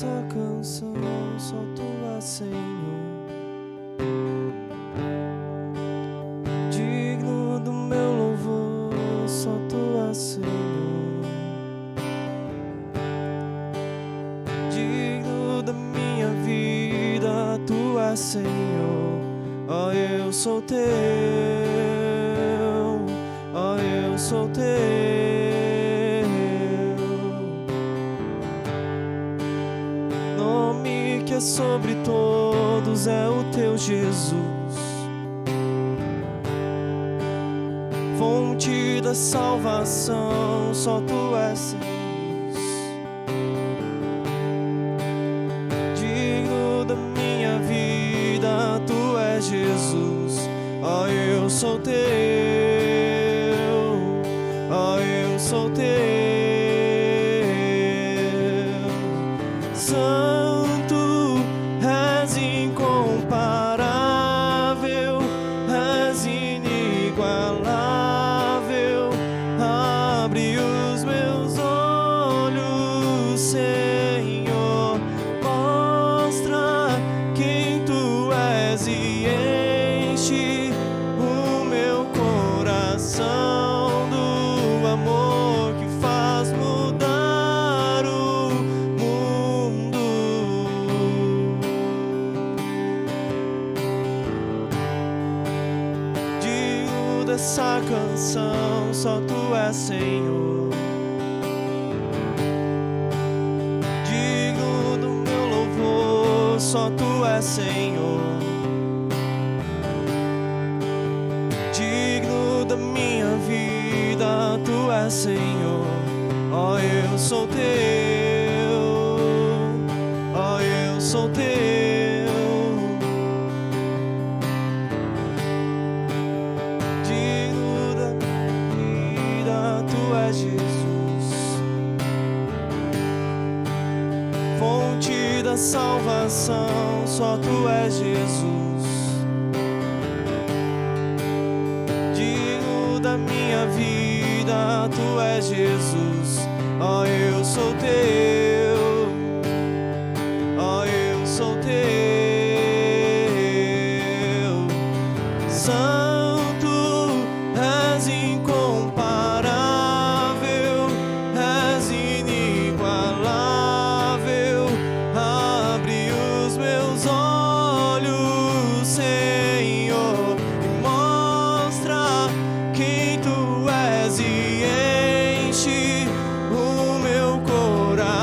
dessa canção, só tu és, Senhor. Digno do meu louvor, só tu és, Senhor. Digno da minha vida, tu és, Senhor. Ó, eu sou teu, ó, eu sou teu. Nome que é sobre todos é o teu Jesus. Fonte da salvação, só tu és, Senhor. Digno da minha vida, tu és Jesus. Ó, eu sou teu, ó, eu sou teu. Santo, és incomparável, és inigualável. Abre os meus olhos, Senhor, mostra quem tu és e enche o meu coração do amor que faz mudar o mundo. Digno dessa canção, só tu és, Senhor. Digno do meu louvor, só tu és, Senhor. Digno da minha vida, tu és, Senhor. Ó, eu sou teu, ó, eu sou teu. Digno da minha vida, tu és, Jesus. Fonte da salvação, só tu és, Jesus. Digno da minha vida, tu és, Jesus. Ó, eu sou teu, ó, eu sou teu. Santo, és incomparável, és inigualável. Abre os meus olhos, Senhor, e mostra quem tu és e enche o meu coração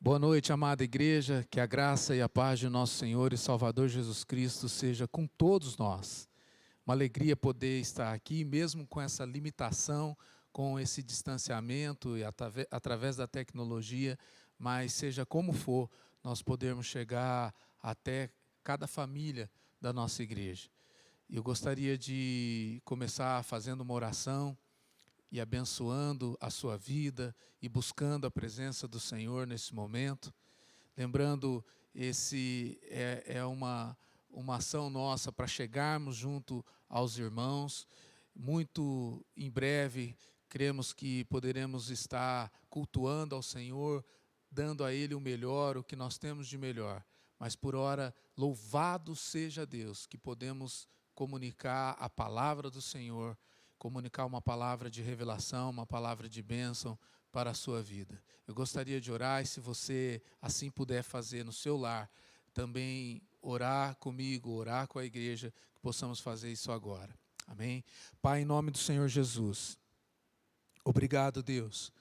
Boa noite, amada igreja, que a graça e a paz de nosso Senhor e Salvador Jesus Cristo seja com todos nós. Uma alegria poder estar aqui, mesmo com essa limitação, com esse distanciamento e através da tecnologia, mas seja como for, nós podermos chegar até cada família da nossa igreja. Eu gostaria de começar fazendo uma oração e abençoando a sua vida e buscando a presença do Senhor nesse momento. Lembrando, esse é uma ação nossa para chegarmos junto aos irmãos. Muito em breve, cremos que poderemos estar cultuando ao Senhor, dando a Ele o melhor, o que nós temos de melhor. Mas por ora, louvado seja Deus, que podemos comunicar a palavra do Senhor, comunicar uma palavra de revelação, uma palavra de bênção para a sua vida. Eu gostaria de orar, e se você assim puder fazer no seu lar, também orar comigo, orar com a igreja, que possamos fazer isso agora. Amém? Pai, em nome do Senhor Jesus, obrigado, Deus,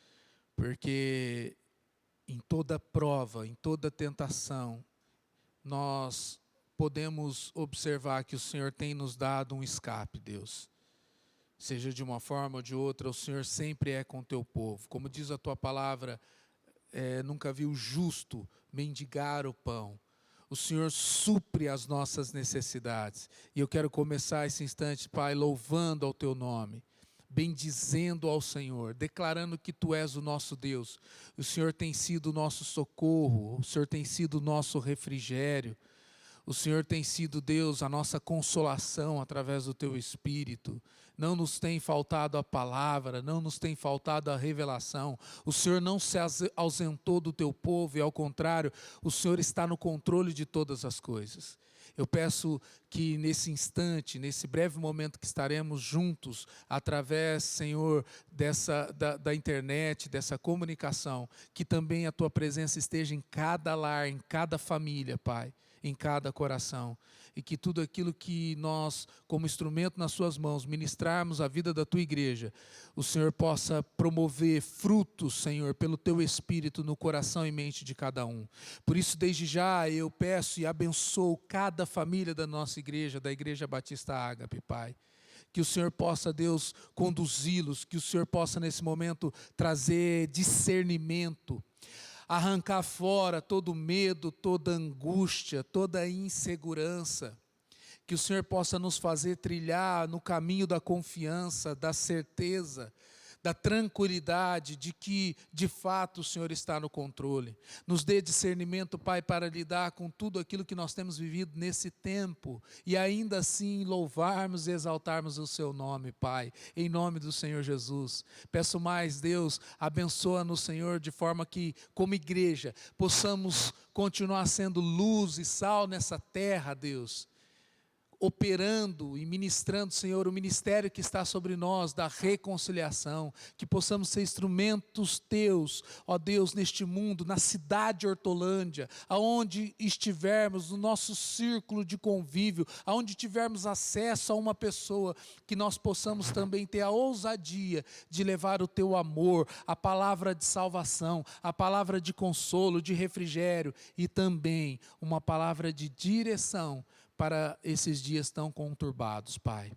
porque em toda prova, em toda tentação, nós podemos observar que o Senhor tem nos dado um escape, Deus. Seja de uma forma ou de outra, o Senhor sempre é com o teu povo. Como diz a tua palavra, nunca vi o justo mendigar o pão. O Senhor supre as nossas necessidades. E eu quero começar esse instante, Pai, louvando ao teu nome, bendizendo ao Senhor, declarando que tu és o nosso Deus. O Senhor tem sido o nosso socorro, o Senhor tem sido o nosso refrigério. O Senhor tem sido, Deus, a nossa consolação através do Teu Espírito. Não nos tem faltado a palavra, não nos tem faltado a revelação. O Senhor não se ausentou do Teu povo e, ao contrário, o Senhor está no controle de todas as coisas. Eu peço que nesse instante, nesse breve momento que estaremos juntos, através, Senhor, da internet, dessa comunicação, que também a Tua presença esteja em cada lar, em cada família, Pai, em cada coração, e que tudo aquilo que nós, como instrumento nas suas mãos, ministrarmos a vida da tua igreja, o Senhor possa promover frutos, Senhor, pelo teu Espírito no coração e mente de cada um. Por isso, desde já, eu peço e abençoo cada família da nossa igreja, da Igreja Batista Ágape, Pai. Que o Senhor possa, Deus, conduzi-los, que o Senhor possa nesse momento trazer discernimento, arrancar fora todo medo, toda angústia, toda insegurança. Que o Senhor possa nos fazer trilhar no caminho da confiança, da certeza, da tranquilidade de que, de fato, o Senhor está no controle. Nos dê discernimento, Pai, para lidar com tudo aquilo que nós temos vivido nesse tempo e ainda assim louvarmos e exaltarmos o Seu nome, Pai, em nome do Senhor Jesus. Peço mais, Deus, abençoa-nos, Senhor, de forma que, como igreja, possamos continuar sendo luz e sal nessa terra, Deus, operando e ministrando, Senhor, o ministério que está sobre nós, da reconciliação, que possamos ser instrumentos teus, ó Deus, neste mundo, na cidade de Hortolândia, aonde estivermos, no nosso círculo de convívio, aonde tivermos acesso a uma pessoa, que nós possamos também ter a ousadia de levar o teu amor, a palavra de salvação, a palavra de consolo, de refrigério e também uma palavra de direção para esses dias tão conturbados, Pai.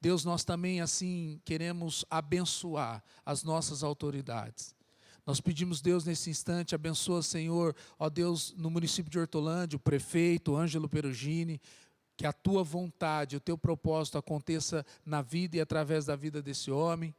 Deus, nós também assim queremos abençoar as nossas autoridades. Nós pedimos, Deus, nesse instante, abençoa, Senhor, ó Deus, no município de Hortolândia, o prefeito Ângelo Perugini, que a tua vontade, o teu propósito aconteça na vida e através da vida desse homem.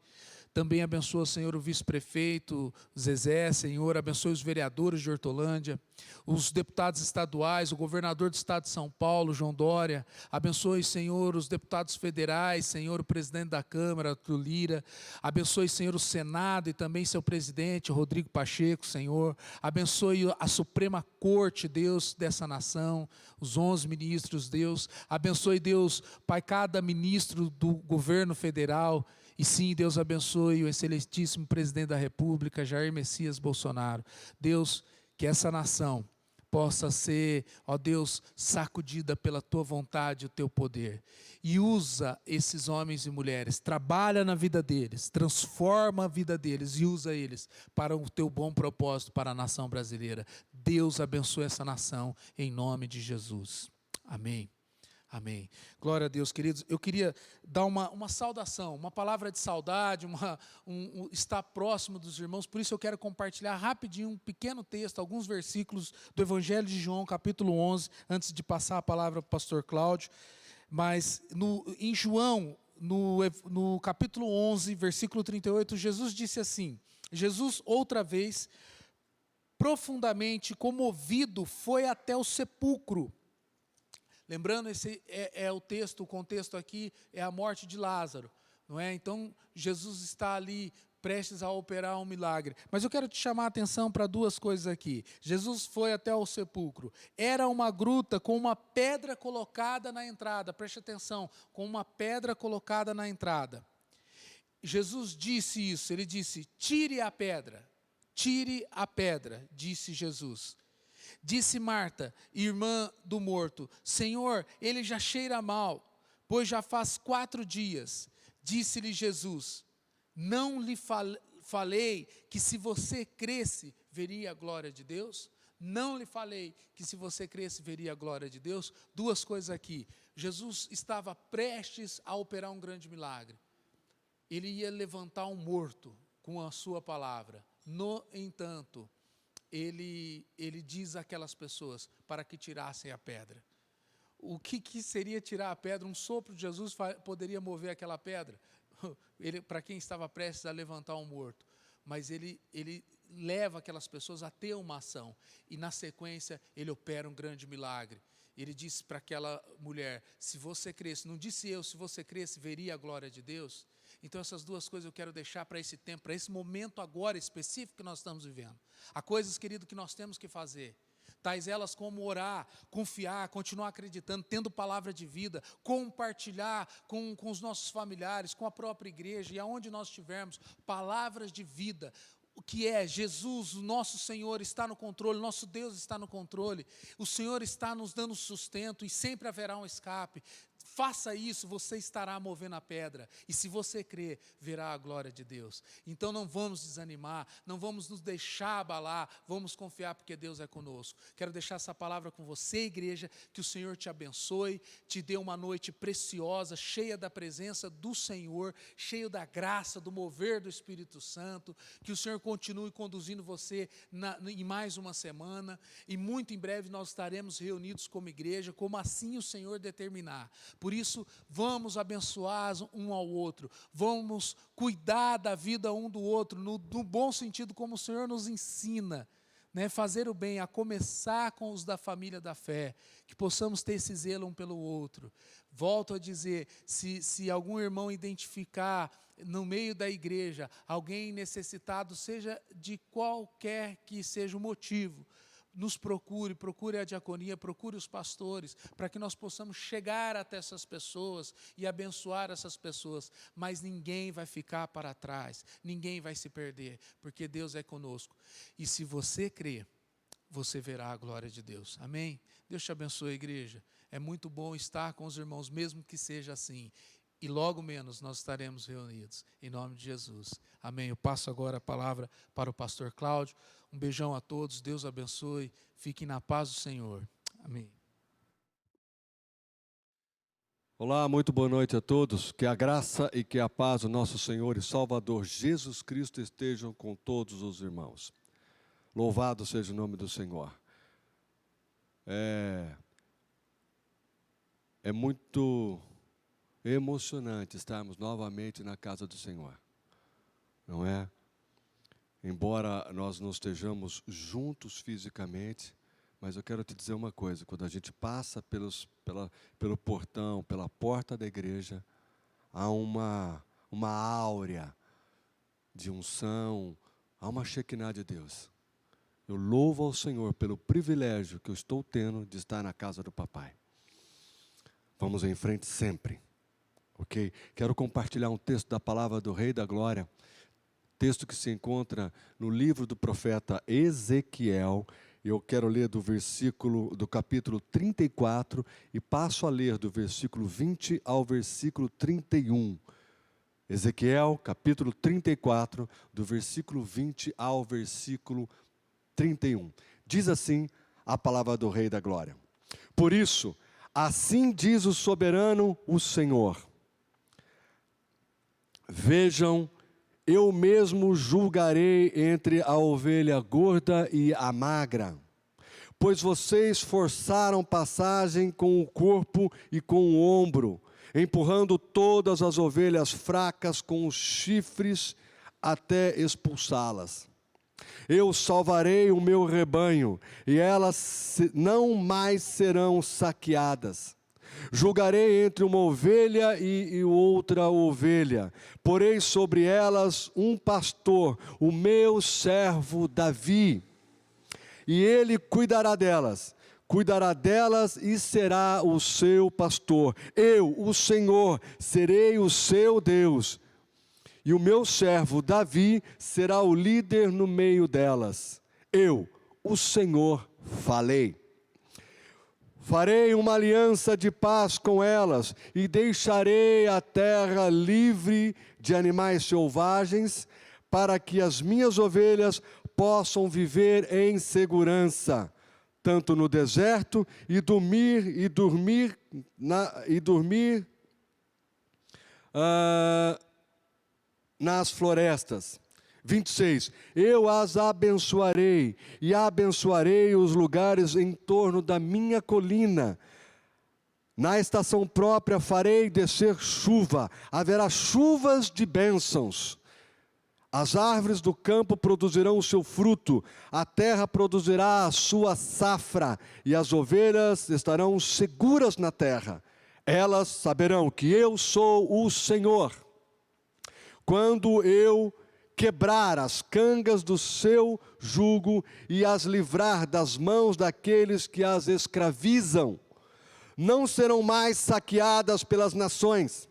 Também abençoa, Senhor, o vice-prefeito Zezé, Senhor, abençoe os vereadores de Hortolândia, os deputados estaduais, o governador do estado de São Paulo, João Dória, abençoe, Senhor, os deputados federais, Senhor, o presidente da Câmara, Arthur Lira, abençoe, Senhor, o Senado e também seu presidente, Rodrigo Pacheco, Senhor, abençoe a Suprema Corte, Deus, dessa nação, os 11 ministros, Deus, abençoe, Deus, Pai, cada ministro do governo federal, e sim, Deus abençoe o excelentíssimo presidente da República, Jair Messias Bolsonaro. Deus, que essa nação possa ser, ó Deus, sacudida pela tua vontade e o teu poder. E usa esses homens e mulheres, trabalha na vida deles, transforma a vida deles e usa eles para o teu bom propósito para a nação brasileira. Deus abençoe essa nação em nome de Jesus. Amém. Amém. Glória a Deus, queridos. Eu queria dar uma saudação, uma palavra de saudade, estar próximo dos irmãos. Por isso eu quero compartilhar rapidinho um pequeno texto, alguns versículos do Evangelho de João, capítulo 11, antes de passar a palavra para o pastor Cláudio. Mas em João, no capítulo 11, versículo 38, Jesus disse assim, Jesus outra vez, profundamente comovido, foi até o sepulcro. Lembrando, esse é o texto, o contexto aqui é a morte de Lázaro, não é? Então, Jesus está ali prestes a operar um milagre. Mas eu quero te chamar a atenção para duas coisas aqui. Jesus foi até o sepulcro. Era uma gruta com uma pedra colocada na entrada. Preste atenção, com uma pedra colocada na entrada. Jesus disse isso, ele disse, tire a pedra, disse Jesus. Disse Marta, irmã do morto, Senhor, ele já cheira mal, pois já faz 4 dias. Disse-lhe Jesus, não lhe falei que se você cresce, veria a glória de Deus? Não lhe falei que se você cresce, veria a glória de Deus? Duas coisas aqui. Jesus estava prestes a operar um grande milagre. Ele ia levantar um morto com a sua palavra. No entanto, ele diz àquelas pessoas para que tirassem a pedra. O que seria tirar a pedra? Um sopro de Jesus poderia mover aquela pedra, para quem estava prestes a levantar um morto. Mas ele leva aquelas pessoas a ter uma ação. E na sequência, ele opera um grande milagre. Ele disse para aquela mulher, se você cresce, não disse eu, se você cresce, veria a glória de Deus? Então essas duas coisas eu quero deixar para esse tempo, para esse momento agora específico que nós estamos vivendo. Há coisas, querido, que nós temos que fazer. Tais elas como orar, confiar, continuar acreditando, tendo palavra de vida, compartilhar com os nossos familiares, com a própria igreja e aonde nós estivermos, palavras de vida. O que é Jesus, o nosso Senhor está no controle, nosso Deus está no controle, o Senhor está nos dando sustento e sempre haverá um escape. Faça isso, você estará movendo a pedra, e se você crer, verá a glória de Deus. Então não vamos desanimar, não vamos nos deixar abalar, vamos confiar porque Deus é conosco. Quero deixar essa palavra com você, igreja, que o Senhor te abençoe, te dê uma noite preciosa, cheia da presença do Senhor, cheio da graça, do mover do Espírito Santo, que o Senhor continue conduzindo você em mais uma semana, e muito em breve nós estaremos reunidos como igreja, como assim o Senhor determinar. Por isso, vamos abençoar um ao outro, vamos cuidar da vida um do outro, no bom sentido como o Senhor nos ensina, né? Fazer o bem, a começar com os da família da fé, que possamos ter esse zelo um pelo outro. Volto a dizer, se algum irmão identificar no meio da igreja alguém necessitado, seja de qualquer que seja o motivo, nos procure a diaconia, procure os pastores, para que nós possamos chegar até essas pessoas e abençoar essas pessoas, mas ninguém vai ficar para trás, ninguém vai se perder, porque Deus é conosco, e se você crer, você verá a glória de Deus, amém? Deus te abençoe, igreja, é muito bom estar com os irmãos, mesmo que seja assim, e logo menos nós estaremos reunidos, em nome de Jesus, amém? Eu passo agora a palavra para o pastor Cláudio. Um beijão a todos, Deus abençoe, fiquem na paz do Senhor, amém. Olá, muito boa noite a todos, que a graça e que a paz do nosso Senhor e Salvador Jesus Cristo estejam com todos os irmãos. Louvado seja o nome do Senhor. É muito emocionante estarmos novamente na casa do Senhor, não é? Embora nós não estejamos juntos fisicamente, mas eu quero te dizer uma coisa, quando a gente passa pelo portão, pela porta da igreja, há uma áurea de unção, há uma Shekinah de Deus. Eu louvo ao Senhor pelo privilégio que eu estou tendo de estar na casa do papai. Vamos em frente sempre, ok? Quero compartilhar um texto da palavra do Rei da Glória, texto que se encontra no livro do profeta Ezequiel, Eu quero ler do capítulo 34 e passo a ler do versículo 20 ao versículo 31. Ezequiel, capítulo 34, do versículo 20 ao versículo 31. Diz assim a palavra do Rei da Glória. Por isso, assim diz o soberano, o Senhor. Vejam, eu mesmo julgarei entre a ovelha gorda e a magra, pois vocês forçaram passagem com o corpo e com o ombro, empurrando todas as ovelhas fracas com os chifres até expulsá-las. Eu salvarei o meu rebanho, e elas não mais serão saqueadas. Julgarei entre uma ovelha e outra ovelha. Porei sobre elas um pastor, o meu servo Davi. E ele cuidará delas e será o seu pastor. Eu, o Senhor, serei o seu Deus. E o meu servo Davi será o líder no meio delas. Eu, o Senhor, falei. Farei uma aliança de paz com elas e deixarei a terra livre de animais selvagens, para que as minhas ovelhas possam viver em segurança, tanto no deserto e dormir nas florestas. 26. Eu as abençoarei e abençoarei os lugares em torno da minha colina. Na estação própria farei descer chuva, haverá chuvas de bênçãos. As árvores do campo produzirão o seu fruto, a terra produzirá a sua safra, e as ovelhas estarão seguras na terra. Elas saberão que eu sou o Senhor. Quando eu quebrar as cangas do seu jugo e as livrar das mãos daqueles que as escravizam, não serão mais saqueadas pelas nações,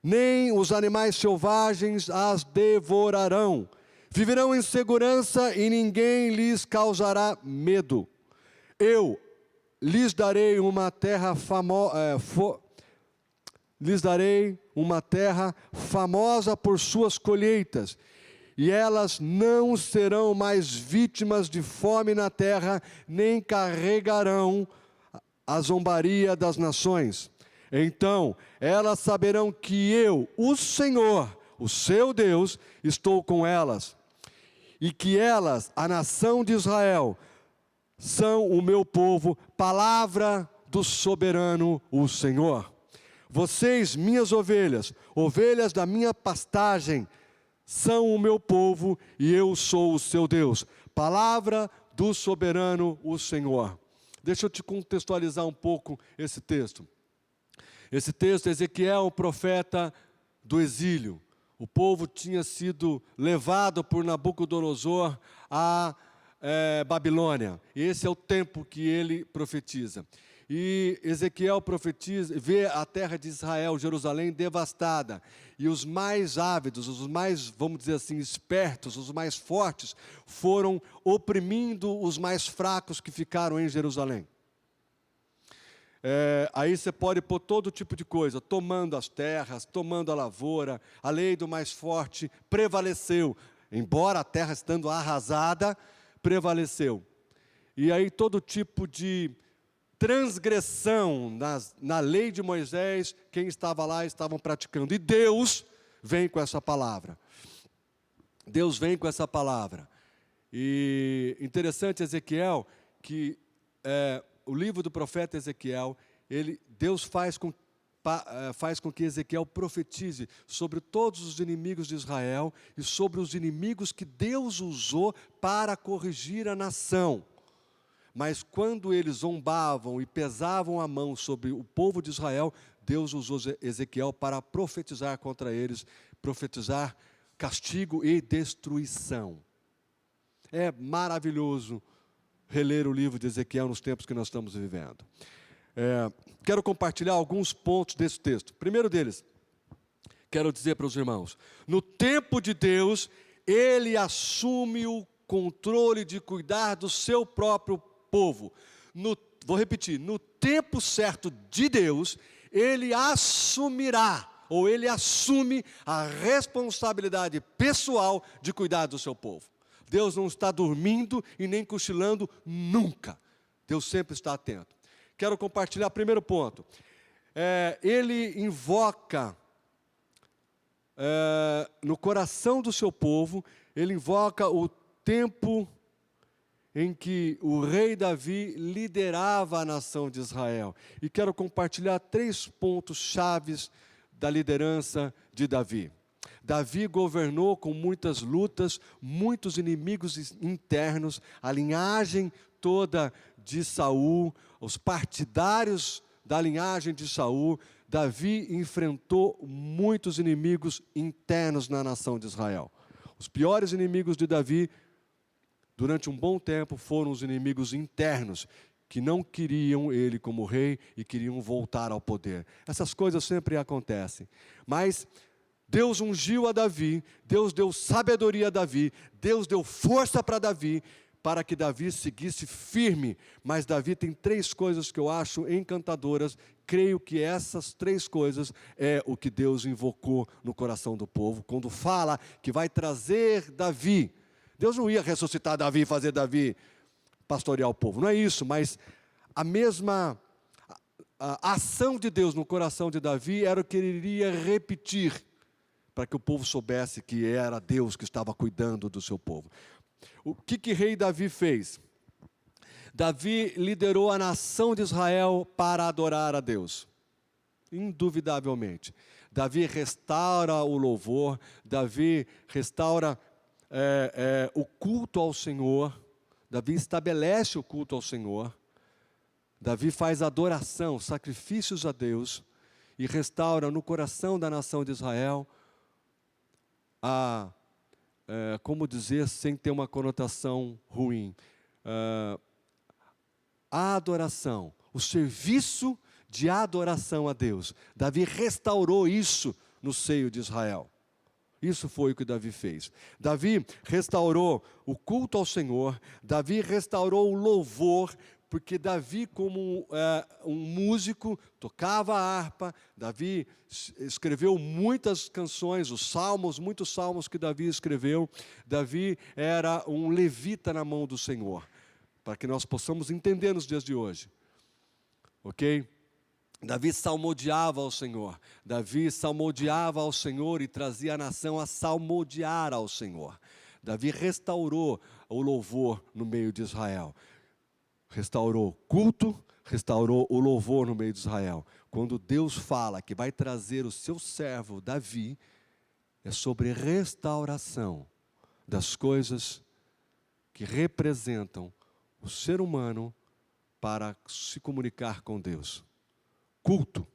nem os animais selvagens as devorarão. Viverão em segurança e ninguém lhes causará medo. Eu lhes darei uma terra famosa por suas colheitas, e elas não serão mais vítimas de fome na terra, nem carregarão a zombaria das nações. Então elas saberão que eu, o Senhor, o seu Deus, estou com elas, e que elas, a nação de Israel, são o meu povo. Palavra do soberano, o Senhor. Vocês, minhas ovelhas, ovelhas da minha pastagem, são o meu povo e eu sou o seu Deus. Palavra do soberano, o Senhor. Deixa eu te contextualizar um pouco esse texto. Esse texto, Ezequiel, o profeta do exílio. O povo tinha sido levado por Nabucodonosor à Babilônia. Esse é o tempo que ele profetiza. E Ezequiel profetiza, vê a terra de Israel, Jerusalém, devastada. E os mais ávidos, os mais, vamos dizer assim, espertos, os mais fortes, foram oprimindo os mais fracos que ficaram em Jerusalém. Aí você pode pôr todo tipo de coisa, tomando as terras, tomando a lavoura. A lei do mais forte prevaleceu. Embora a terra estando arrasada, prevaleceu. E aí todo tipo de transgressão na lei de Moisés, quem estava lá estavam praticando. E Deus vem com essa palavra. Deus vem com essa palavra. E interessante, Ezequiel, que o livro do profeta Ezequiel, Deus faz com que Ezequiel profetize sobre todos os inimigos de Israel e sobre os inimigos que Deus usou para corrigir a nação. Mas quando eles zombavam e pesavam a mão sobre o povo de Israel, Deus usou Ezequiel para profetizar contra eles, profetizar castigo e destruição. É maravilhoso reler o livro de Ezequiel nos tempos que nós estamos vivendo. Quero compartilhar alguns pontos desse texto. Primeiro deles, quero dizer para os irmãos, no tempo de Deus, Ele assume o controle de cuidar do seu próprio povo. Vou repetir, no tempo certo de Deus, Ele assumirá, ou Ele assume a responsabilidade pessoal de cuidar do seu povo. Deus não está dormindo e nem cochilando nunca. Deus sempre está atento. Quero compartilhar o primeiro ponto. Ele invoca no coração do seu povo, ele invoca o tempo em que o rei Davi liderava a nação de Israel. E quero compartilhar 3 pontos chaves da liderança de Davi. Davi governou com muitas lutas, muitos inimigos internos, a linhagem toda de Saul, os partidários da linhagem de Saul. Davi enfrentou muitos inimigos internos na nação de Israel. Os piores inimigos de Davi, durante um bom tempo, foram os inimigos internos, que não queriam ele como rei e queriam voltar ao poder. Essas coisas sempre acontecem. Mas Deus ungiu a Davi, Deus deu sabedoria a Davi, Deus deu força para Davi, para que Davi seguisse firme. Mas Davi tem 3 coisas que eu acho encantadoras. Creio que essas 3 coisas é o que Deus invocou no coração do povo, quando fala que vai trazer Davi. Deus não ia ressuscitar Davi e fazer Davi pastorear o povo, não é isso, mas a mesma ação de Deus no coração de Davi era o que ele iria repetir, para que o povo soubesse que era Deus que estava cuidando do seu povo. O que rei Davi fez? Davi liderou a nação de Israel para adorar a Deus, indubitavelmente. Davi restaura o louvor, Davi restaura o culto ao Senhor, Davi estabelece o culto ao Senhor, Davi faz adoração, sacrifícios a Deus, e restaura no coração da nação de Israel como dizer sem ter uma conotação ruim, a adoração, o serviço de adoração a Deus. Davi restaurou isso no seio de Israel. Isso foi o que Davi fez. Davi restaurou o culto ao Senhor, Davi restaurou o louvor, porque Davi, como um músico, tocava a harpa. Davi escreveu muitas canções, os salmos, muitos salmos que Davi escreveu. Davi era um levita na mão do Senhor, para que nós possamos entender nos dias de hoje. Ok? Davi salmodiava ao Senhor. Davi salmodiava ao Senhor e trazia a nação a salmodiar ao Senhor. Davi restaurou o louvor no meio de Israel. Restaurou o culto, restaurou o louvor no meio de Israel. Quando Deus fala que vai trazer o seu servo Davi, é sobre restauração das coisas que representam o ser humano para se comunicar com Deus. Culto,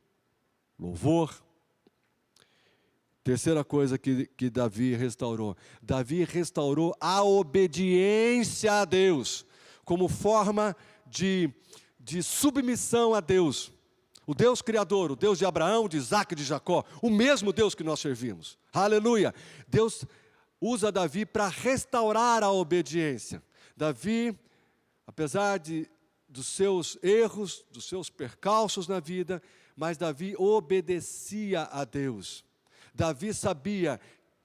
louvor. Terceira coisa que Davi restaurou. Davi restaurou a obediência a Deus, como forma de submissão a Deus. O Deus Criador, o Deus de Abraão, de Isaac e de Jacó, o mesmo Deus que nós servimos. Aleluia! Deus usa Davi para restaurar a obediência. Davi, apesar dos seus erros, dos seus percalços na vida, mas Davi obedecia a Deus. Davi sabia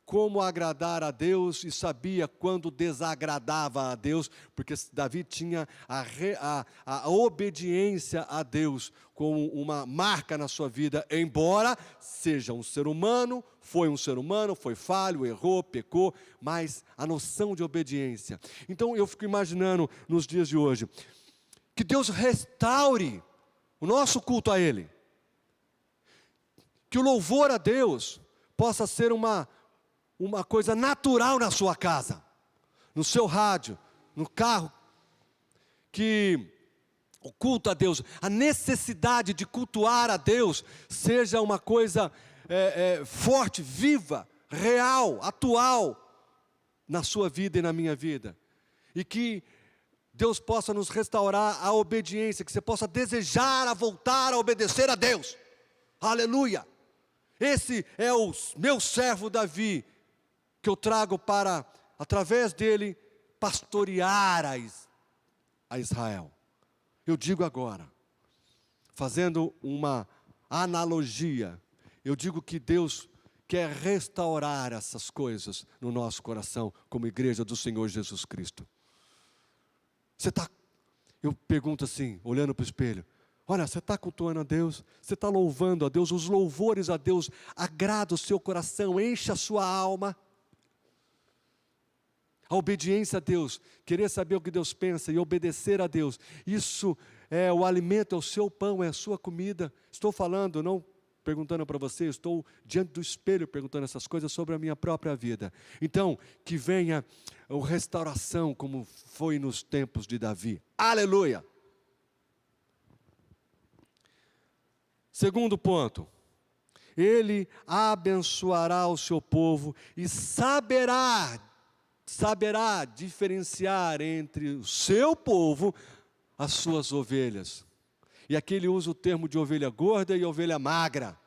como agradar a Deus e sabia quando desagradava a Deus, porque Davi tinha a obediência a Deus como uma marca na sua vida, embora seja um ser humano, foi falho, errou, pecou, mas a noção de obediência. Então eu fico imaginando nos dias de hoje, que Deus restaure o nosso culto a Ele. Que o louvor a Deus possa ser uma coisa natural na sua casa, no seu rádio, no carro. Que o culto a Deus, a necessidade de cultuar a Deus, seja uma coisa forte, viva, real, atual, na sua vida e na minha vida. E que Deus possa nos restaurar a obediência, que você possa desejar a voltar a obedecer a Deus. Aleluia! Esse é o meu servo Davi, que eu trago através dele, pastorear a Israel. Eu digo agora, fazendo uma analogia, eu digo que Deus quer restaurar essas coisas no nosso coração, como igreja do Senhor Jesus Cristo. Eu pergunto assim, olhando para o espelho, olha, você está cultuando a Deus? Você está louvando a Deus? Os louvores a Deus agradam o seu coração, enche a sua alma. A obediência a Deus, querer saber o que Deus pensa e obedecer a Deus, isso é o alimento, é o seu pão, é a sua comida. Estou falando, não perguntando para você, estou diante do espelho perguntando essas coisas sobre a minha própria vida. Então, que venha a restauração como foi nos tempos de Davi. Aleluia! Segundo ponto, ele abençoará o seu povo e saberá diferenciar entre o seu povo as suas ovelhas. E aqui ele usa o termo de ovelha gorda e ovelha magra,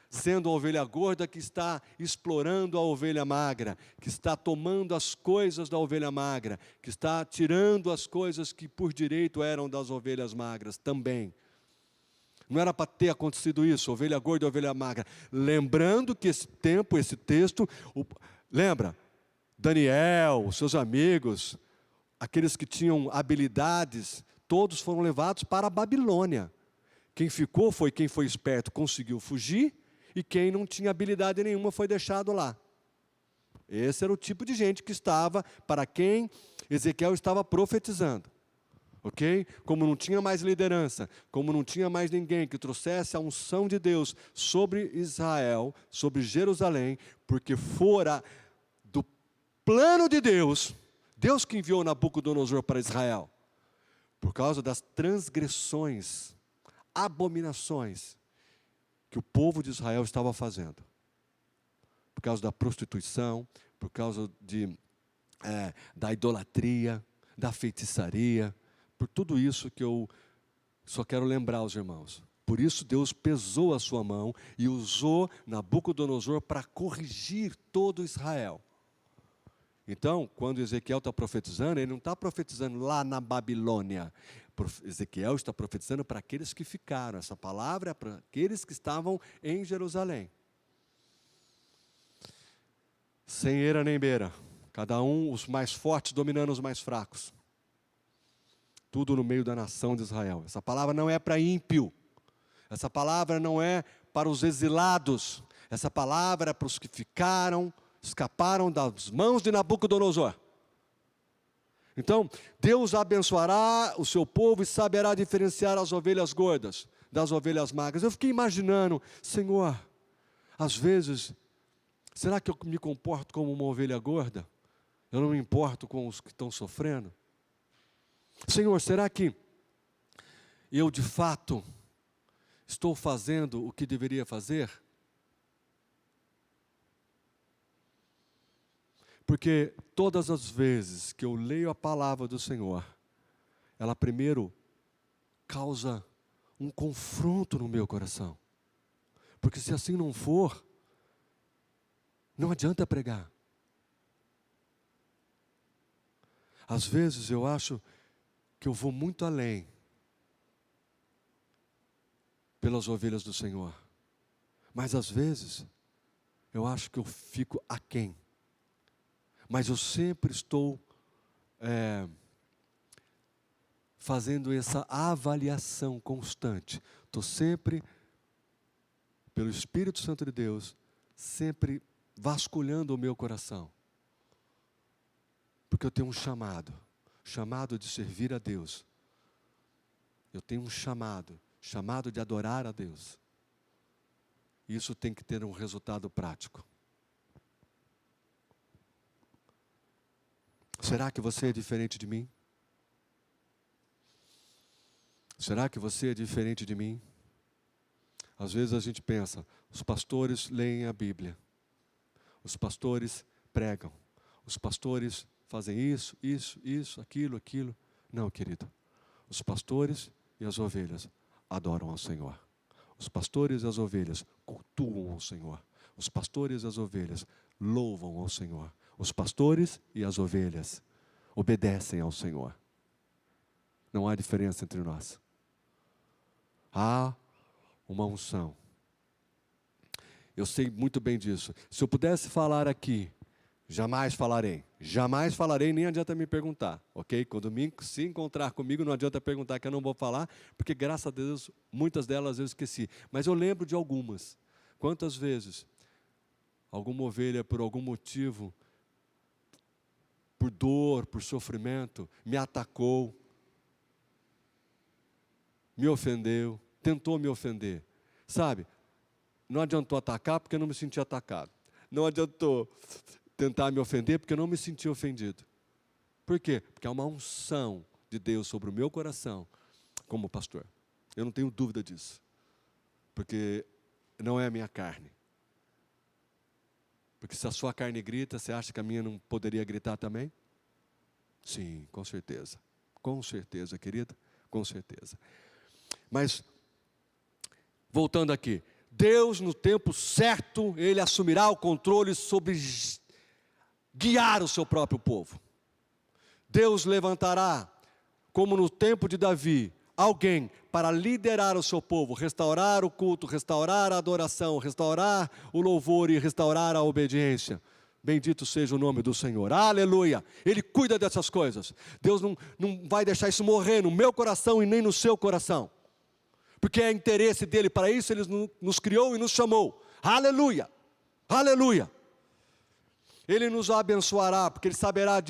sendo a ovelha gorda que está explorando a ovelha magra, que está tomando as coisas da ovelha magra, que está tirando as coisas que por direito eram das ovelhas magras também. Não era para ter acontecido isso, ovelha gorda e ovelha magra. Lembrando que esse texto, lembra? Daniel, seus amigos, aqueles que tinham habilidades, todos foram levados para a Babilônia. Quem ficou foi quem foi esperto, conseguiu fugir, e quem não tinha habilidade nenhuma foi deixado lá. Esse era o tipo de gente que estava, para quem Ezequiel estava profetizando. Ok? Como não tinha mais liderança, como não tinha mais ninguém que trouxesse a unção de Deus sobre Israel, sobre Jerusalém, porque fora do plano de Deus, Deus que enviou Nabucodonosor para Israel, por causa das transgressões, abominações que o povo de Israel estava fazendo, por causa da prostituição, por causa da idolatria, da feitiçaria, por tudo isso que eu só quero lembrar os irmãos. Por isso Deus pesou a sua mão e usou Nabucodonosor para corrigir todo Israel. Então, quando Ezequiel está profetizando, ele não está profetizando lá na Babilônia. Ezequiel está profetizando para aqueles que ficaram. Essa palavra é para aqueles que estavam em Jerusalém. Sem eira nem beira. Cada um, os mais fortes dominando os mais fracos. Tudo no meio da nação de Israel. Essa palavra não é para ímpio. Essa palavra não é para os exilados. Essa palavra é para os que escaparam das mãos de Nabucodonosor. Então, Deus abençoará o seu povo e saberá diferenciar as ovelhas gordas das ovelhas magras. Eu fiquei imaginando, Senhor, às vezes, será que eu me comporto como uma ovelha gorda? Eu não me importo com os que estão sofrendo? Senhor, será que eu de fato estou fazendo o que deveria fazer? Porque todas as vezes que eu leio a palavra do Senhor, ela primeiro causa um confronto no meu coração. Porque se assim não for, não adianta pregar. Às vezes eu acho que eu vou muito além pelas ovelhas do Senhor. Mas às vezes eu acho que eu fico aquém. Mas eu sempre estou fazendo essa avaliação constante. Estou sempre, pelo Espírito Santo de Deus, sempre vasculhando o meu coração. Porque eu tenho um chamado de servir a Deus. Eu tenho um chamado de adorar a Deus. Isso tem que ter um resultado prático. Será que você é diferente de mim? Será que você é diferente de mim? Às vezes a gente pensa, os pastores leem a Bíblia, os pastores pregam, os pastores fazem isso, aquilo. Não, querido. Os pastores e as ovelhas adoram ao Senhor. Os pastores e as ovelhas cultuam ao Senhor. Os pastores e as ovelhas louvam ao Senhor. Os pastores e as ovelhas obedecem ao Senhor. Não há diferença entre nós. Há uma unção. Eu sei muito bem disso. Se eu pudesse falar aqui, jamais falarei. Jamais falarei, nem adianta me perguntar, ok? Quando se encontrar comigo, não adianta perguntar que eu não vou falar, porque graças a Deus, muitas delas eu esqueci. Mas eu lembro de algumas. Quantas vezes alguma ovelha, por algum motivo, por dor, por sofrimento, me atacou, me ofendeu, tentou me ofender. Sabe, não adiantou atacar porque eu não me senti atacado. Não adiantou tentar me ofender porque eu não me senti ofendido. Por quê? Porque há uma unção de Deus sobre o meu coração como pastor. Eu não tenho dúvida disso. Porque não é a minha carne. Porque se a sua carne grita, você acha que a minha não poderia gritar também? Sim, com certeza. Com certeza, querida. Com certeza. Mas, voltando aqui. Deus, no tempo certo, Ele assumirá o controle sobre guiar o seu próprio povo. Deus levantará, como no tempo de Davi, alguém para liderar o seu povo, restaurar o culto, restaurar a adoração, restaurar o louvor e restaurar a obediência. Bendito seja o nome do Senhor. Aleluia! Ele cuida dessas coisas. Deus não vai deixar isso morrer no meu coração e nem no seu coração. Porque é interesse dele para isso, ele nos criou e nos chamou. Aleluia! Aleluia! Ele nos abençoará, porque Ele saberá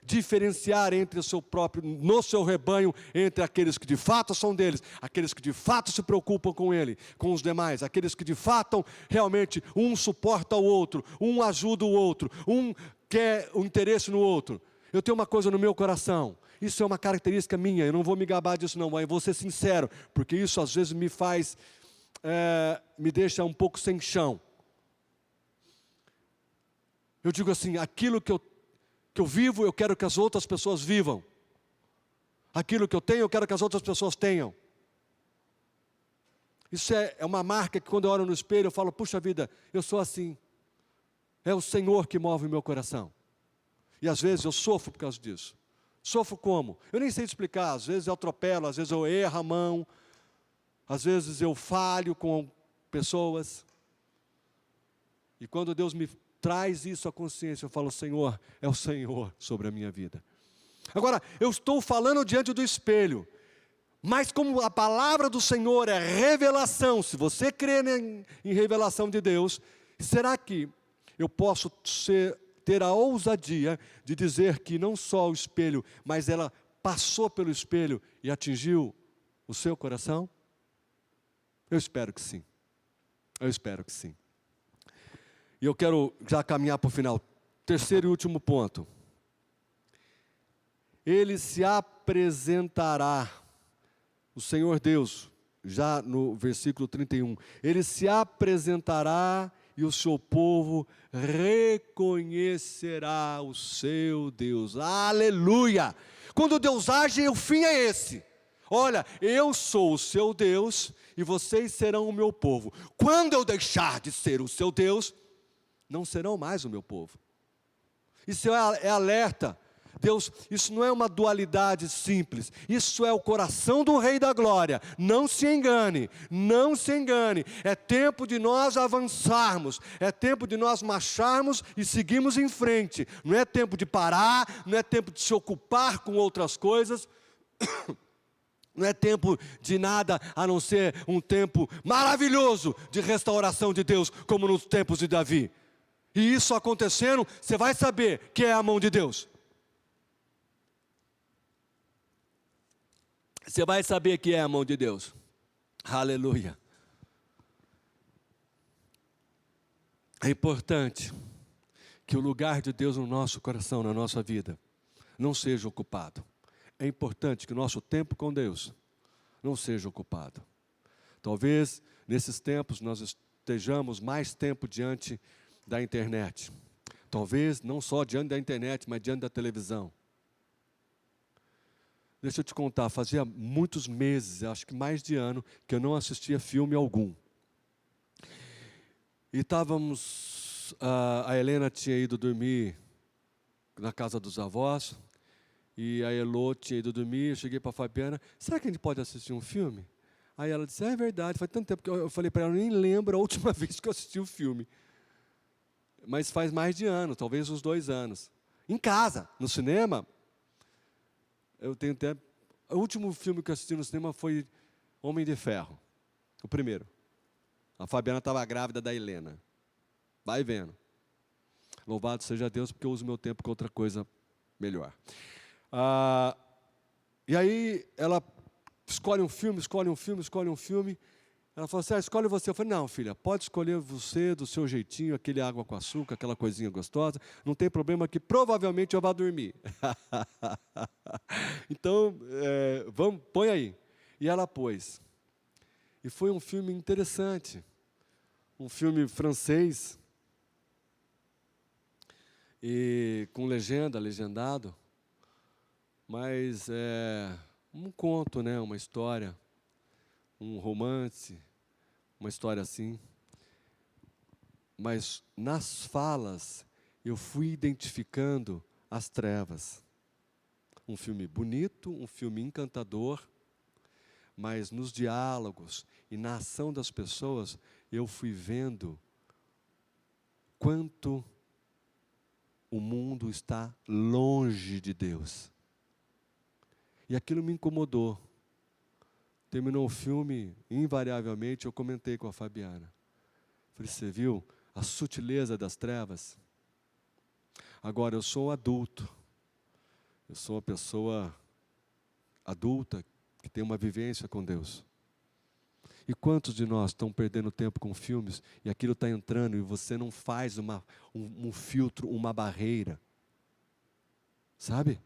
diferenciar entre o seu próprio, no seu rebanho, entre aqueles que de fato são deles, aqueles que de fato se preocupam com Ele, com os demais, aqueles que de fato realmente um suporta o outro, um ajuda o outro, um quer o interesse no outro. Eu tenho uma coisa no meu coração, isso é uma característica minha, eu não vou me gabar disso não, mas eu vou ser sincero, porque isso às vezes me faz, me deixa um pouco sem chão. Eu digo assim, aquilo que eu vivo, eu quero que as outras pessoas vivam. Aquilo que eu tenho, eu quero que as outras pessoas tenham. Isso é uma marca que quando eu olho no espelho, eu falo, puxa vida, eu sou assim. É o Senhor que move o meu coração. E às vezes eu sofro por causa disso. Sofro como? Eu nem sei explicar, às vezes eu atropelo, às vezes eu erro a mão, às vezes eu falho com pessoas. E quando Deus me traz isso à consciência, eu falo, Senhor, é o Senhor sobre a minha vida. Agora, eu estou falando diante do espelho, mas como a palavra do Senhor é revelação, se você crê em revelação de Deus, será que eu posso ter a ousadia de dizer que não só o espelho, mas ela passou pelo espelho e atingiu o seu coração? Eu espero que sim. Eu espero que sim. E eu quero já caminhar para o final. Terceiro e último ponto. Ele se apresentará, o Senhor Deus, já no versículo 31, Ele se apresentará e o seu povo reconhecerá o seu Deus. Aleluia! Quando Deus age, o fim é esse. Olha, eu sou o seu Deus e vocês serão o meu povo. Quando eu deixar de ser o seu Deus, não serão mais o meu povo. Isso é alerta. Deus, isso não é uma dualidade simples. Isso é o coração do Rei da Glória. Não se engane, não se engane. É tempo de nós avançarmos. É tempo de nós marcharmos e seguirmos em frente. Não é tempo de parar, não é tempo de se ocupar com outras coisas. Não é tempo de nada a não ser um tempo maravilhoso de restauração de Deus, como nos tempos de Davi. E isso acontecendo, você vai saber que é a mão de Deus. Você vai saber que é a mão de Deus. Aleluia. É importante que o lugar de Deus no nosso coração, na nossa vida, não seja ocupado. É importante que o nosso tempo com Deus não seja ocupado. Talvez nesses tempos nós estejamos mais tempo diante da internet. Talvez não só diante da internet, mas diante da televisão. Deixa eu te contar, fazia muitos meses, acho que mais de ano, que eu não assistia filme algum. E estávamos, a Helena tinha ido dormir na casa dos avós, e a Elô tinha ido dormir, eu cheguei para a Fabiana, será que a gente pode assistir um filme? Aí ela disse, é verdade, faz tanto tempo que eu falei para ela, eu nem lembro a última vez que eu assisti o filme. Mas faz mais de ano, talvez uns 2 anos. Em casa, no cinema, eu tenho tempo. O último filme que eu assisti no cinema foi Homem de Ferro, o primeiro. A Fabiana estava grávida da Helena. Vai vendo. Louvado seja Deus, porque eu uso meu tempo com outra coisa melhor. E aí ela escolhe um filme. Ela falou assim, escolhe você. Eu falei, não, filha, pode escolher você do seu jeitinho, aquele água com açúcar, aquela coisinha gostosa. Não tem problema que provavelmente eu vá dormir. Então, põe aí. E ela pôs. E foi um filme interessante. Um filme francês. E com legendado. Mas é um conto, né? Uma história. Um romance, uma história assim. Mas nas falas eu fui identificando as trevas. Um filme bonito, um filme encantador, mas nos diálogos e na ação das pessoas eu fui vendo quanto o mundo está longe de Deus. E aquilo me incomodou. Terminou o filme, invariavelmente, eu comentei com a Fabiana. Falei, você viu a sutileza das trevas? Agora, eu sou adulto. Eu sou uma pessoa adulta que tem uma vivência com Deus. E quantos de nós estão perdendo tempo com filmes e aquilo está entrando e você não faz um filtro, uma barreira? Sabe?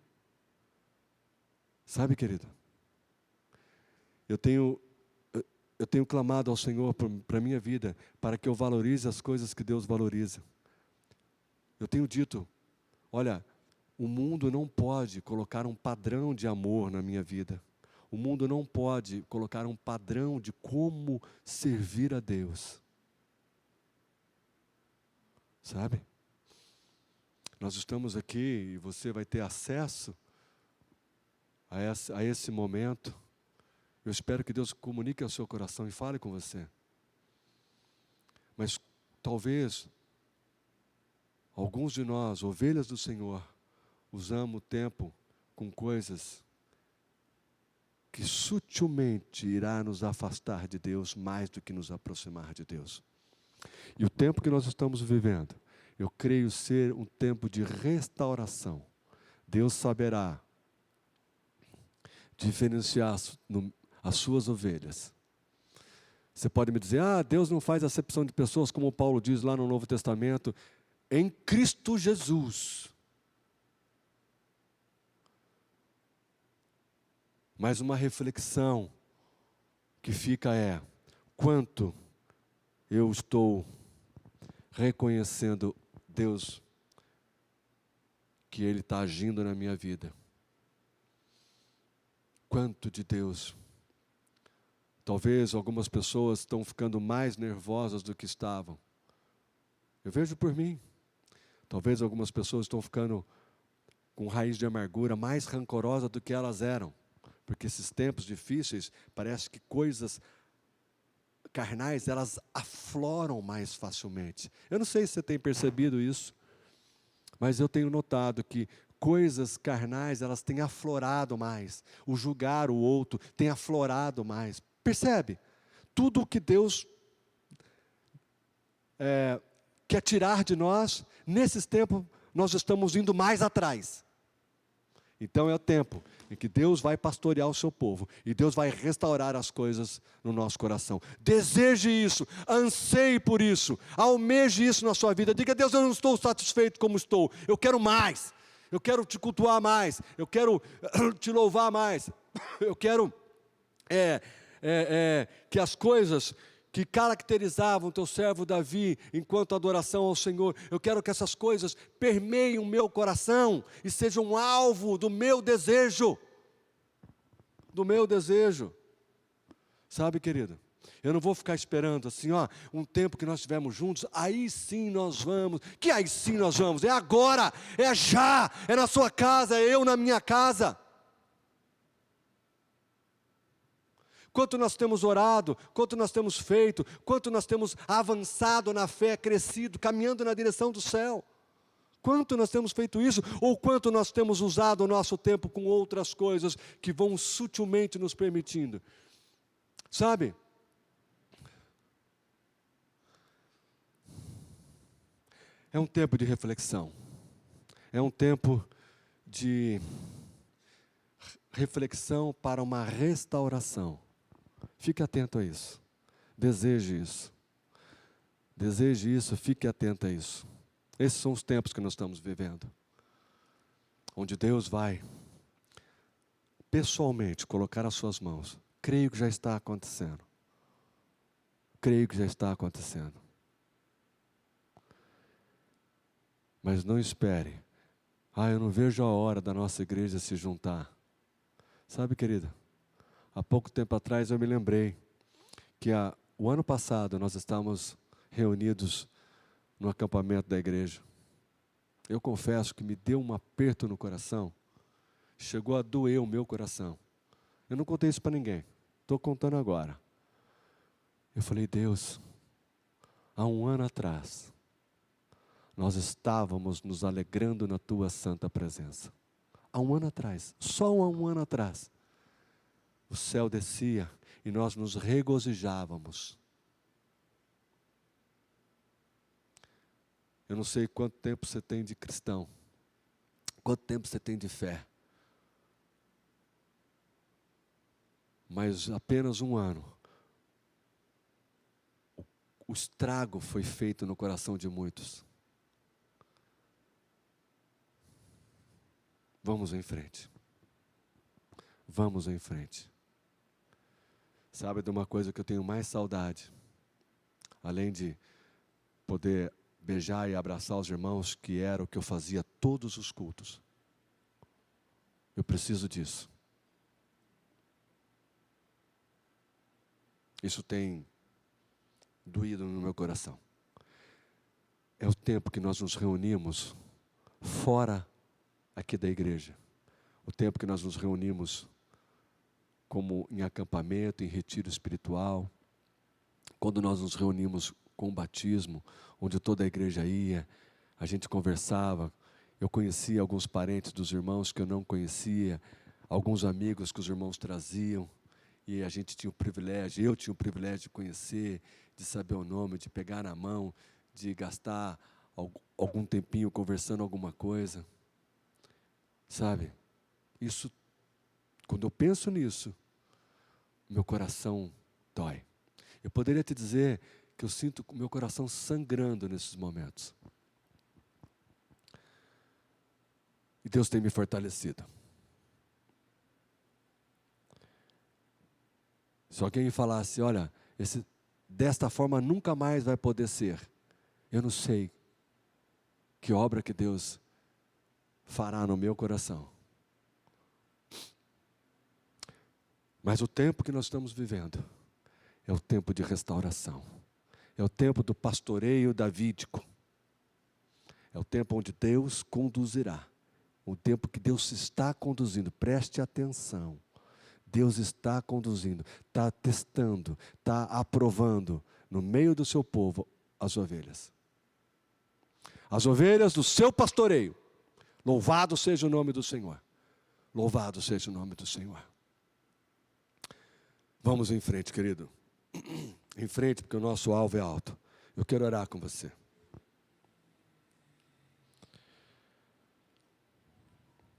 Sabe, querido? Eu tenho clamado ao Senhor para a minha vida, para que eu valorize as coisas que Deus valoriza. Eu tenho dito, olha, o mundo não pode colocar um padrão de amor na minha vida. O mundo não pode colocar um padrão de como servir a Deus. Sabe? Nós estamos aqui e você vai ter acesso a esse momento. Eu espero que Deus comunique ao seu coração e fale com você. Mas talvez alguns de nós, ovelhas do Senhor, usamos o tempo com coisas que sutilmente irá nos afastar de Deus mais do que nos aproximar de Deus. E o tempo que nós estamos vivendo, eu creio ser um tempo de restauração. Deus saberá diferenciar as suas ovelhas. Você pode me dizer, Deus não faz acepção de pessoas, como Paulo diz lá no Novo Testamento, em Cristo Jesus. Mas uma reflexão que fica quanto eu estou reconhecendo Deus, que Ele está agindo na minha vida. Quanto de Deus. Talvez algumas pessoas estão ficando mais nervosas do que estavam. Eu vejo por mim. Talvez algumas pessoas estão ficando com raiz de amargura mais rancorosa do que elas eram. Porque esses tempos difíceis, parece que coisas carnais, elas afloram mais facilmente. Eu não sei se você tem percebido isso, mas eu tenho notado que coisas carnais, elas têm aflorado mais. O julgar o outro tem aflorado mais. Percebe? Tudo o que Deus quer tirar de nós, nesses tempos, nós estamos indo mais atrás. Então é o tempo em que Deus vai pastorear o seu povo e Deus vai restaurar as coisas no nosso coração. Deseje isso, anseie por isso, almeje isso na sua vida. Diga, Deus, eu não estou satisfeito como estou, eu quero mais, eu quero te cultuar mais, eu quero te louvar mais, eu quero que as coisas que caracterizavam teu servo Davi enquanto adoração ao Senhor, eu quero que essas coisas permeiem o meu coração e sejam um alvo do meu desejo. Do meu desejo. Sabe, querido, Eu não vou ficar esperando assim, um tempo que nós estivermos juntos, aí sim nós vamos. Que aí sim nós vamos? É agora, é já, é na sua casa, é eu na minha casa. Quanto nós temos orado, quanto nós temos feito, quanto nós temos avançado na fé, crescido, caminhando na direção do céu. Quanto nós temos feito isso, ou quanto nós temos usado o nosso tempo com outras coisas que vão sutilmente nos permitindo. Sabe? É um tempo de reflexão. É um tempo de reflexão para uma restauração. Fique atento a isso. Deseje isso. Deseje isso, fique atento a isso. Esses são os tempos que nós estamos vivendo. Onde Deus vai pessoalmente colocar as suas mãos. Creio que já está acontecendo. Creio que já está acontecendo. Mas não espere. Eu não vejo a hora da nossa igreja se juntar. Sabe, querida? Há pouco tempo atrás eu me lembrei que o ano passado nós estávamos reunidos no acampamento da igreja. Eu confesso que me deu um aperto no coração. Chegou a doer o meu coração. Eu não contei isso para ninguém. Estou contando agora. Eu falei, Deus, há um ano atrás, nós estávamos nos alegrando na Tua santa presença. Há um ano atrás, só há um ano atrás, o céu descia e nós nos regozijávamos. Eu não sei quanto tempo você tem de cristão, quanto tempo você tem de fé, mas apenas um ano, o estrago foi feito no coração de muitos. Vamos em frente. Vamos em frente. Sabe de uma coisa que eu tenho mais saudade? Além de poder beijar e abraçar os irmãos, que era o que eu fazia todos os cultos. Eu preciso disso. Isso tem doído no meu coração. É o tempo que nós nos reunimos fora aqui da igreja. O tempo que nós nos reunimos como em acampamento, em retiro espiritual. Quando nós nos reunimos com o batismo, onde toda a igreja ia, a gente conversava. Eu conhecia alguns parentes dos irmãos que eu não conhecia, alguns amigos que os irmãos traziam, e a gente tinha o privilégio, eu tinha o privilégio de conhecer, de saber o nome, de pegar na mão, de gastar algum tempinho conversando alguma coisa. Sabe, isso, quando eu penso nisso, meu coração dói. Eu poderia te dizer que eu sinto o meu coração sangrando nesses momentos. E Deus tem me fortalecido. Se alguém me falasse, olha, desta forma nunca mais vai poder ser, eu não sei que obra que Deus fará no meu coração. Mas o tempo que nós estamos vivendo é o tempo de restauração. É o tempo do pastoreio davídico. É o tempo onde Deus conduzirá. O tempo que Deus está conduzindo. Preste atenção. Deus está conduzindo, está testando, está aprovando no meio do seu povo as ovelhas. As ovelhas do seu pastoreio. Louvado seja o nome do Senhor. Louvado seja o nome do Senhor. Vamos em frente, querido. Em frente, porque o nosso alvo é alto. Eu quero orar com você.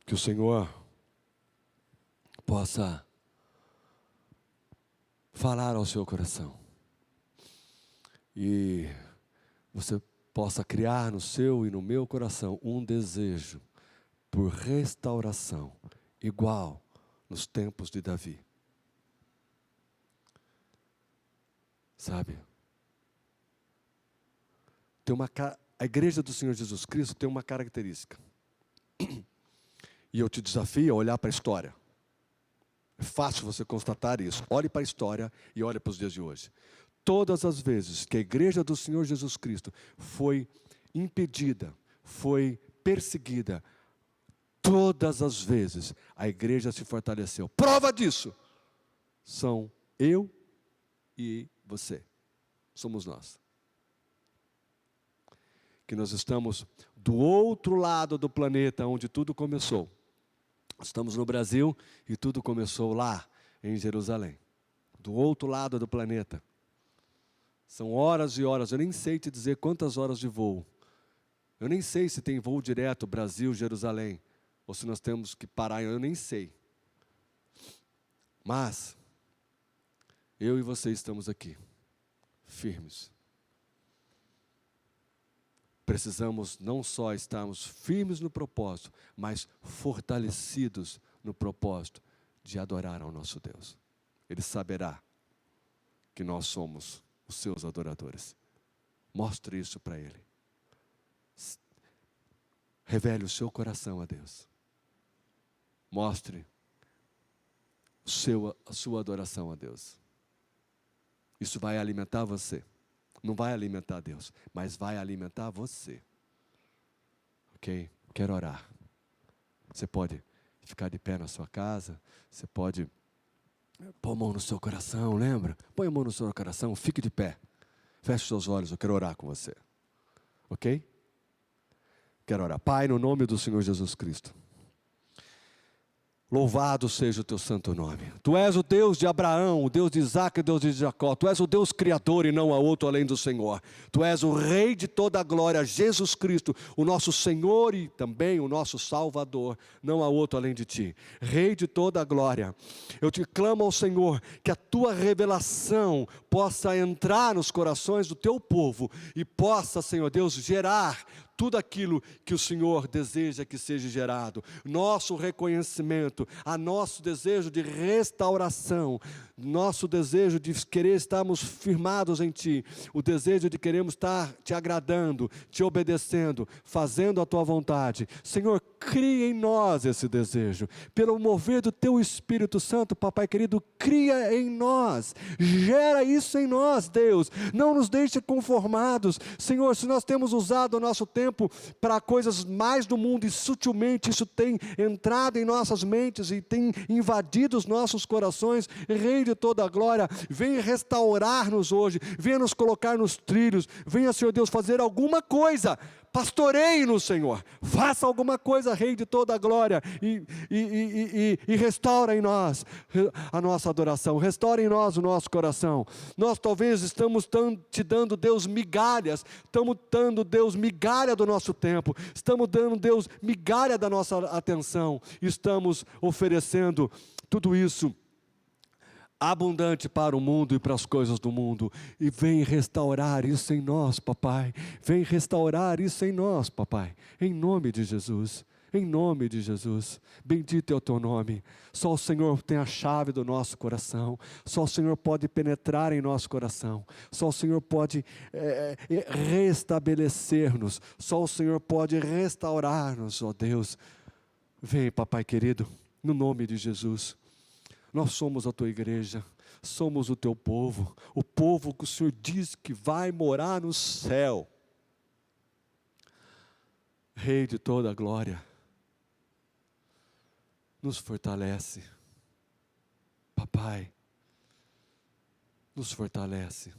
Que o Senhor possa falar ao seu coração. E você possa criar no seu e no meu coração um desejo por restauração, igual nos tempos de Davi. Sabe? A igreja do Senhor Jesus Cristo tem uma característica. E eu te desafio a olhar para a história. É fácil você constatar isso. Olhe para a história e olhe para os dias de hoje. Todas as vezes que a igreja do Senhor Jesus Cristo foi impedida, foi perseguida, todas as vezes a igreja se fortaleceu. Prova disso são eu e você. Somos nós. Que nós estamos do outro lado do planeta onde tudo começou. Estamos no Brasil e tudo começou lá em Jerusalém. Do outro lado do planeta. São horas e horas, eu nem sei te dizer quantas horas de voo. Eu nem sei se tem voo direto Brasil-Jerusalém, ou se nós temos que parar, eu nem sei. Mas, eu e você estamos aqui, firmes. Precisamos não só estarmos firmes no propósito, mas fortalecidos no propósito de adorar ao nosso Deus. Ele saberá que nós somos os seus adoradores. Mostre isso para Ele. Revele o seu coração a Deus. Mostre a sua adoração a Deus. Isso vai alimentar você. Não vai alimentar Deus, mas vai alimentar você. Ok? Quero orar. Você pode ficar de pé na sua casa. Você pode pôr a mão no seu coração, lembra? Põe a mão no seu coração, fique de pé. Feche seus olhos, eu quero orar com você. Ok? Quero orar. Pai, no nome do Senhor Jesus Cristo. Louvado seja o teu santo nome. Tu és o Deus de Abraão, o Deus de Isaac e o Deus de Jacó. Tu és o Deus criador e não há outro além do Senhor. Tu és o Rei de toda a glória, Jesus Cristo, o nosso Senhor e também o nosso Salvador. Não há outro além de ti. Rei de toda a glória. Eu te clamo ao Senhor que a tua revelação possa entrar nos corações do teu povo e possa, Senhor Deus, gerar tudo aquilo que o Senhor deseja que seja gerado. Nosso reconhecimento, a nosso desejo de restauração, nosso desejo de querer estarmos firmados em Ti, o desejo de queremos estar Te agradando, Te obedecendo, fazendo a Tua vontade. Senhor, cria em nós esse desejo. Pelo mover do Teu Espírito Santo, Papai querido, cria em nós. Gera isso em nós, Deus. Não nos deixe conformados. Senhor, se nós temos usado o nosso tempo para coisas mais do mundo e sutilmente isso tem entrado em nossas mentes e tem invadido os nossos corações, Rei de toda a glória, venha restaurar-nos hoje, venha nos colocar nos trilhos, venha, Senhor Deus, fazer alguma coisa. Pastoreie-nos, Senhor, faça alguma coisa, Rei de toda a glória, e restaura em nós a nossa adoração, restaura em nós o nosso coração. Nós talvez estamos te dando, Deus, migalhas, estamos dando, Deus, migalha do nosso tempo, estamos dando, Deus, migalha da nossa atenção, estamos oferecendo tudo isso abundante para o mundo e para as coisas do mundo, e vem restaurar isso em nós, Papai, vem restaurar isso em nós, Papai, em nome de Jesus, em nome de Jesus, bendito é o Teu nome. Só o Senhor tem a chave do nosso coração, só o Senhor pode penetrar em nosso coração, só o Senhor pode restabelecer-nos, só o Senhor pode restaurar-nos, ó Deus. Vem, Papai querido, no nome de Jesus. Nós somos a Tua igreja, somos o Teu povo, o povo que o Senhor diz que vai morar no céu. Rei de toda a glória, nos fortalece, Papai, nos fortalece,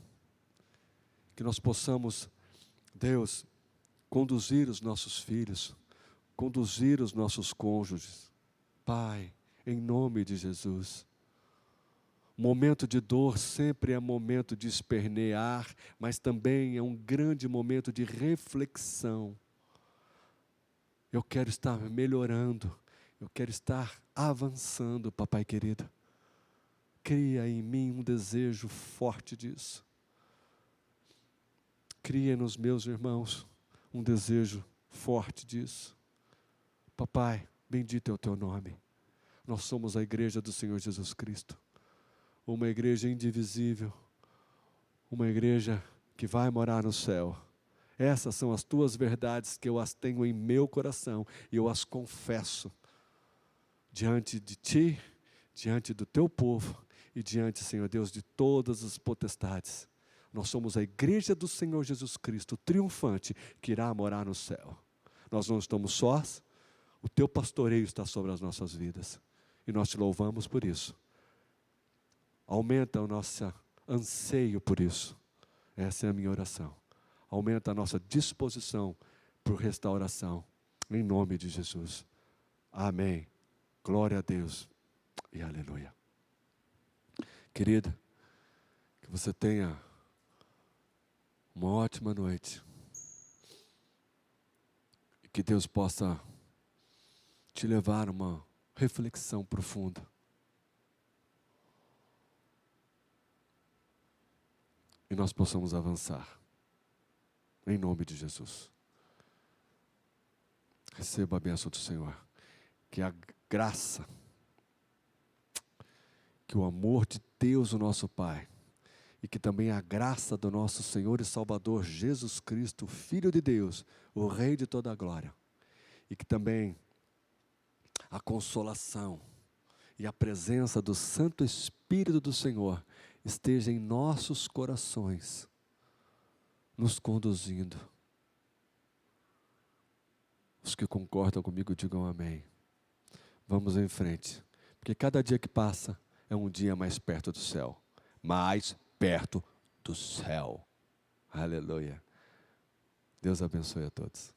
que nós possamos, Deus, conduzir os nossos filhos, conduzir os nossos cônjuges, Pai, em nome de Jesus. Momento de dor sempre é momento de espernear, mas também é um grande momento de reflexão. Eu quero estar melhorando, eu quero estar avançando, Papai querido. Cria em mim um desejo forte disso. Cria nos meus irmãos um desejo forte disso. Papai, bendito é o Teu nome. Nós somos a igreja do Senhor Jesus Cristo, uma igreja indivisível, uma igreja que vai morar no céu. Essas são as Tuas verdades que eu as tenho em meu coração e eu as confesso diante de Ti, diante do teu povo e diante, Senhor Deus, de todas as potestades. Nós somos a igreja do Senhor Jesus Cristo, triunfante, que irá morar no céu. Nós não estamos sós, o teu pastoreio está sobre as nossas vidas. E nós te louvamos por isso. Aumenta o nosso anseio por isso. Essa é a minha oração. Aumenta a nossa disposição por restauração. Em nome de Jesus. Amém. Glória a Deus. E aleluia. Querida, que você tenha uma ótima noite. E que Deus possa te levar a uma reflexão profunda. E nós possamos avançar. Em nome de Jesus. Receba a bênção do Senhor. Que a graça, que o amor de Deus, o nosso Pai, e que também a graça do nosso Senhor e Salvador Jesus Cristo, Filho de Deus, o Rei de toda a glória, e que também a consolação e a presença do Santo Espírito do Senhor esteja em nossos corações, nos conduzindo. Os que concordam comigo digam amém. Vamos em frente, porque cada dia que passa é um dia mais perto do céu. Mais perto do céu. Aleluia. Deus abençoe a todos.